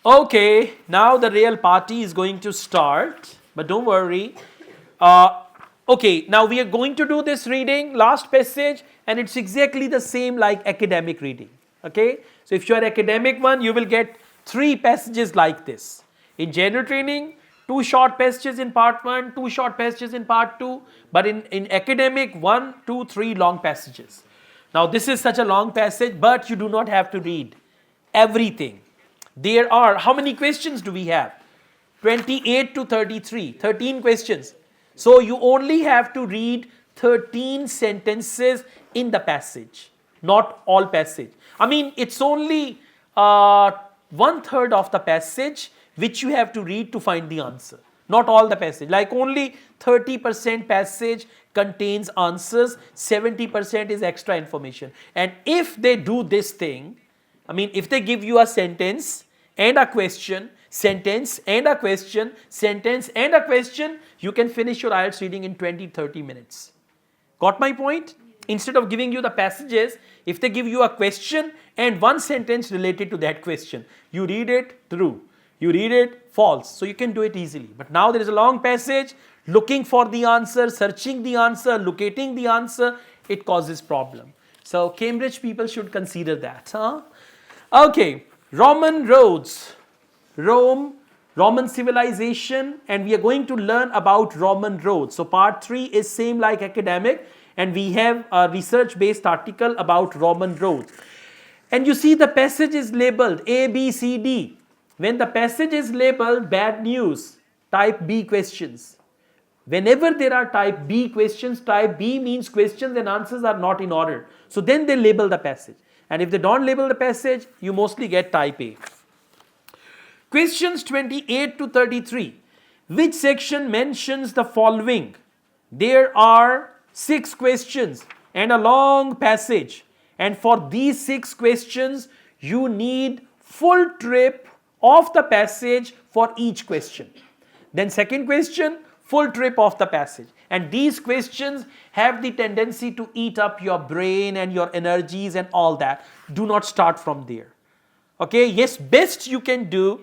Okay, now the real party is going to start, but don't worry. Okay, now we are going to do this reading, last passage, and it's exactly the same like academic reading. Okay, so if you are academic one, you will get 3 passages like this. In general training, 2 short passages in part 1, 2 short passages in part 2, but in academic, 1, 2, 3 long passages. Now this is such a long passage, but you do not have to read everything. There are, how many questions do we have? 28 to 33, 13 questions. So you only have to read 13 sentences in the passage, not all passage. I mean, it's only 1/3 of the passage which you have to read to find the answer. Not all the passage, like only 30% passage contains answers, 70% is extra information. And if they do this thing, I mean, if they give you a sentence and a question, sentence and a question, sentence and a question, you can finish your IELTS reading in 20-30 minutes. Got my point? Instead of giving you the passages, if they give you a question and one sentence related to that question, you read it through. You read it false. So you can do it easily. But now there is a long passage, looking for the answer, searching the answer, locating the answer, it causes problem. So Cambridge people should consider that. Huh? Okay, Roman roads, Rome, Roman civilization, and we are going to learn about Roman roads. So part 3 is same like academic, and we have a research based article about Roman roads. And you see the passage is labeled A, B, C, D. When the passage is labeled bad news, type B questions. Whenever there are type B questions, type B means questions and answers are not in order. So then they label the passage. And if they don't label the passage, you mostly get type A. Questions 28 to 33. Which section mentions the following? There are 6 questions and a long passage. And for these 6 questions, you need full trip of the passage for each question. Then second question, full trip of the passage. And these questions have the tendency to eat up your brain and your energies and all that. Do not start from there. Okay, yes, best you can do,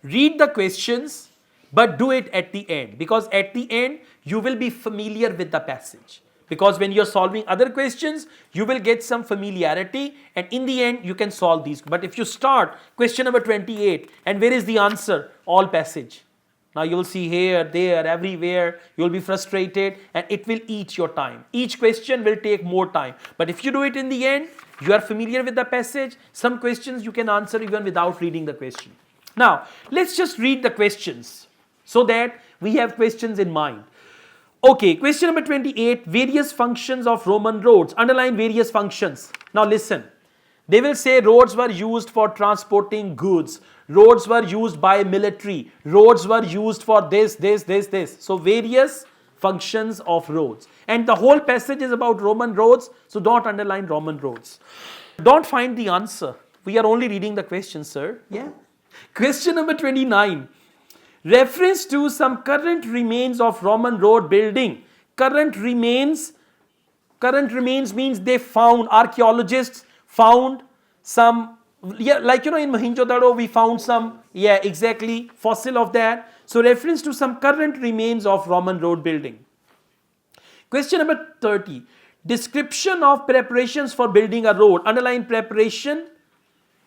read the questions, but do it at the end. Because at the end, you will be familiar with the passage. Because when you're solving other questions, you will get some familiarity, and in the end, you can solve these. But if you start question number 28, and where is the answer? All passage. Now you will see here, there, everywhere, you will be frustrated and it will eat your time. Each question will take more time. But if you do it in the end, you are familiar with the passage. Some questions you can answer even without reading the question. Now, let's just read the questions so that we have questions in mind. Okay, question number 28, various functions of Roman roads. Underline various functions. Now listen, they will say roads were used for transporting goods. Roads were used by military. Roads were used for this. So various functions of roads. And the whole passage is about Roman roads, so don't underline Roman roads. Don't find the answer. We are only reading the question, sir. Yeah. Question number 29. Reference to some current remains of Roman road building. Current remains means they found, archaeologists found some, like in Mohenjo-daro we found some, exactly, fossil of that. So reference to some current remains of Roman road building. Question number 30. Description of preparations for building a road. Underline preparation.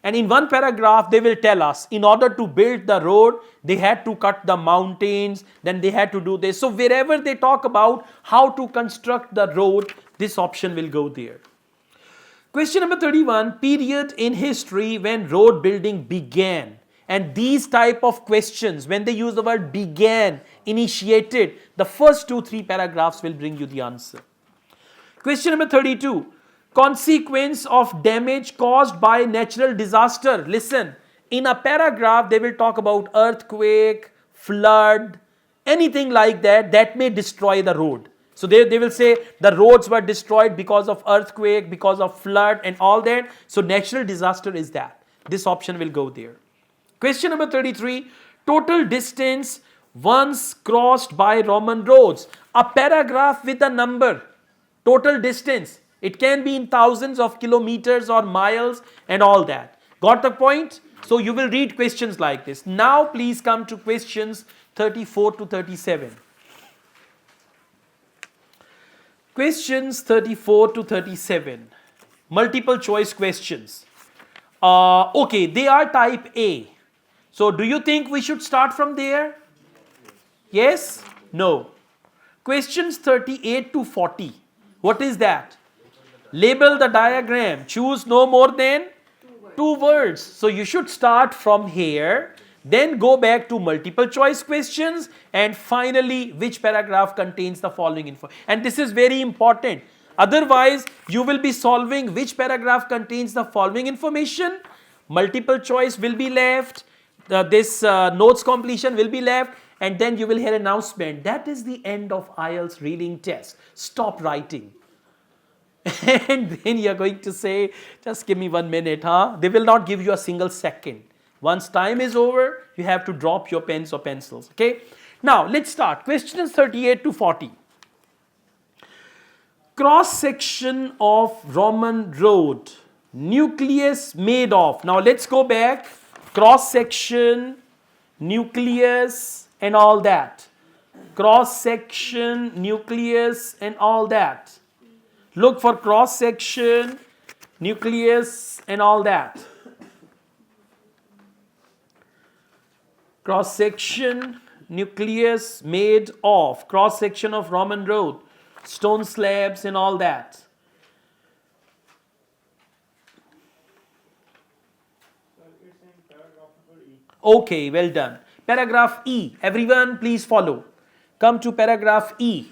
And in one paragraph, they will tell us, in order to build the road, they had to cut the mountains, then they had to do this. So wherever they talk about how to construct the road, this option will go there. Question number 31, period in history when road building began. And these type of questions, when they use the word began, initiated, the first 2-3 paragraphs will bring you the answer. Question number 32. Consequence of damage caused by natural disaster. Listen, in a paragraph they will talk about earthquake, flood, anything like that that may destroy the road. So they will say the roads were destroyed because of earthquake, because of flood and all that. So natural disaster is that. This option will go there. Question number 33. Total distance once crossed by Roman roads. A paragraph with a number. Total distance. It can be in thousands of kilometers or miles and all that. Got the point? So you will read questions like this. Now please come to questions 34 to 37. Questions 34 to 37. Multiple choice questions. Okay, they are type A. So do you think we should start from there? Yes? No. Questions 38 to 40. What is that? Label the diagram. Choose no more than two words. So you should start from here, then go back to multiple choice questions, and finally which paragraph contains the following info. And this is very important. Otherwise, you will be solving which paragraph contains the following information. Multiple choice will be left. This notes completion will be left. And then you will hear announcement. That is the end of IELTS reading test. Stop writing. And then you're going to say, just give me 1 minute, huh? They will not give you a single second. Once time is over, you have to drop your pens or pencils, okay? Now, let's start. Questions 38 to 40. Cross section of Roman road. Nucleus made of. Now, let's go back. Cross section, nucleus, and all that. Cross section, nucleus, and all that. Look for cross section, nucleus, and all that. Cross section, nucleus made of. Cross section of Roman road. Stone slabs and all that. Okay, well done. Paragraph E. Everyone, please follow. Come to paragraph E.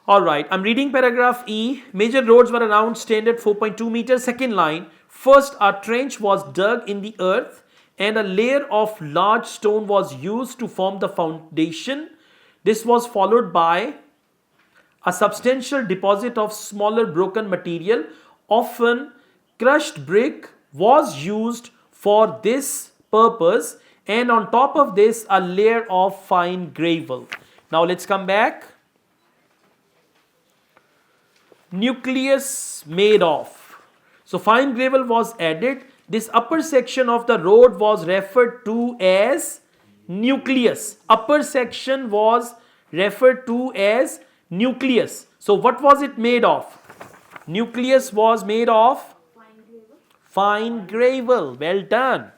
Alright, I'm reading paragraph E. Major roads were around standard 4.2 meters. Second line. First, a trench was dug in the earth and a layer of large stone was used to form the foundation. This was followed by a substantial deposit of smaller broken material. Often, crushed brick was used for this purpose, and on top of this a layer of fine gravel. Now let's come back. Nucleus made of. So fine gravel was added. This upper section of the road was referred to as nucleus. Upper section was referred to as nucleus. So what was it made of? Nucleus was made of fine gravel. Well done.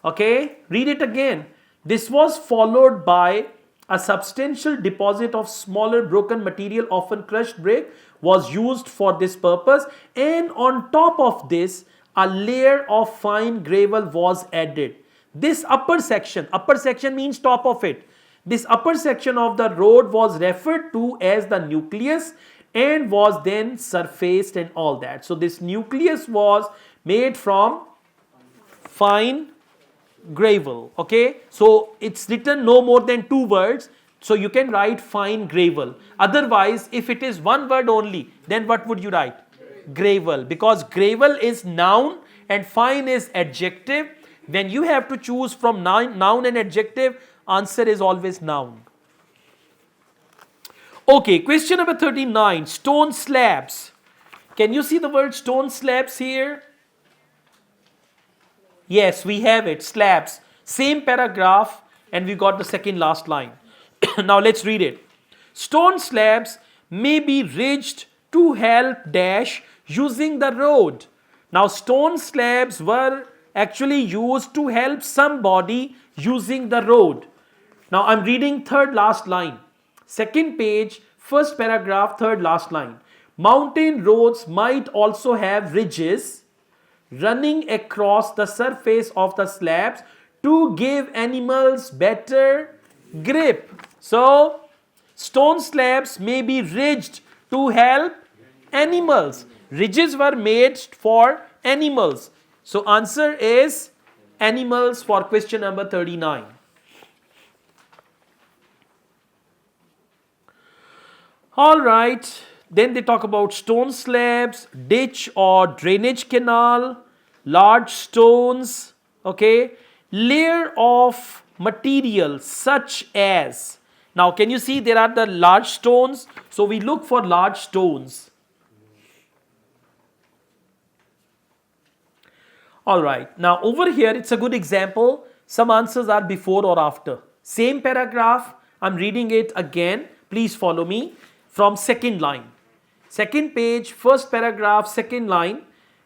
Okay, read it again. This was followed by a substantial deposit of smaller broken material, often crushed brick, was used for this purpose, and on top of this a layer of fine gravel was added. This upper section means top of it. This upper section of the road was referred to as the nucleus and was then surfaced and all that. So this nucleus was made from fine gravel. Okay, so it's written no more than two words, so you can write fine gravel. Otherwise, if it is one word only, then what would you write? Gravel, because gravel is noun and fine is adjective. When you have to choose from noun and adjective, answer is always noun. Okay, question number 39. Stone slabs. Can you see the word stone slabs here? Yes, we have it. Slabs. Same paragraph, and we got the second last line. Now let's read it. Stone slabs may be ridged to help dash using the road. Now stone slabs were actually used to help somebody using the road. Now I'm reading third last line. Second page, first paragraph, third last line. Mountain roads might also have ridges running across the surface of the slabs to give animals better grip. So, stone slabs may be ridged to help animals. Ridges were made for animals. So, answer is animals for question number 39. Alright, then they talk about stone slabs, ditch or drainage canal, large stones, okay, layer of material such as. Now can you see there are the large stones? So we look for large stones. All right, now over here it's a good example. Some answers are before or after. Same paragraph, I'm reading it again. Please follow me from second line. Second page, first paragraph, second line,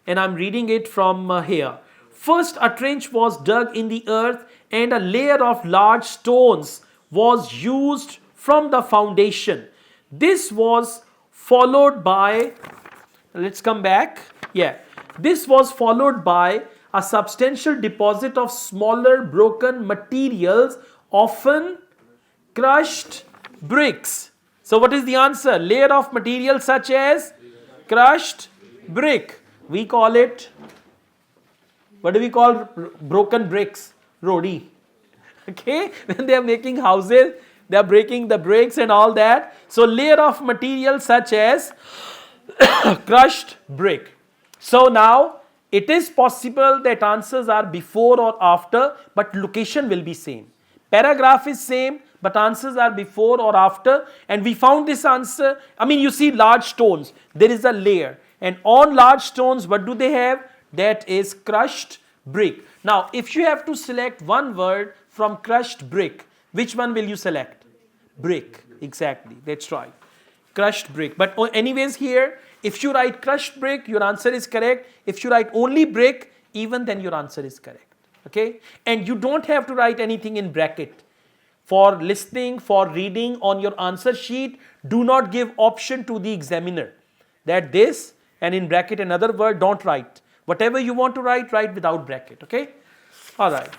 and I'm reading it from here. First, a trench was dug in the earth and a layer of large stones was used from the foundation. This was followed by, let's come back. Yeah, this was followed by a substantial deposit of smaller broken materials, often crushed bricks. So what is the answer? Layer of material such as crushed brick. We call it, what do we call broken bricks? Rodi. Okay, when they are making houses, they are breaking the bricks and all that. So layer of material such as crushed brick. So now it is possible that answers are before or after, but location will be same. Paragraph is same, but answers are before or after. And we found this answer. I mean, you see large stones. There is a layer. And on large stones, what do they have? That is crushed brick. Now, if you have to select one word from crushed brick, which one will you select? Brick. Exactly. That's right. Crushed brick. But anyways here, if you write crushed brick, your answer is correct. If you write only brick, even then your answer is correct. Okay? And you don't have to write anything in bracket. For listening, for reading on your answer sheet, do not give option to the examiner that this and in bracket another word, don't write. Whatever you want to write, write without bracket. Okay? All right.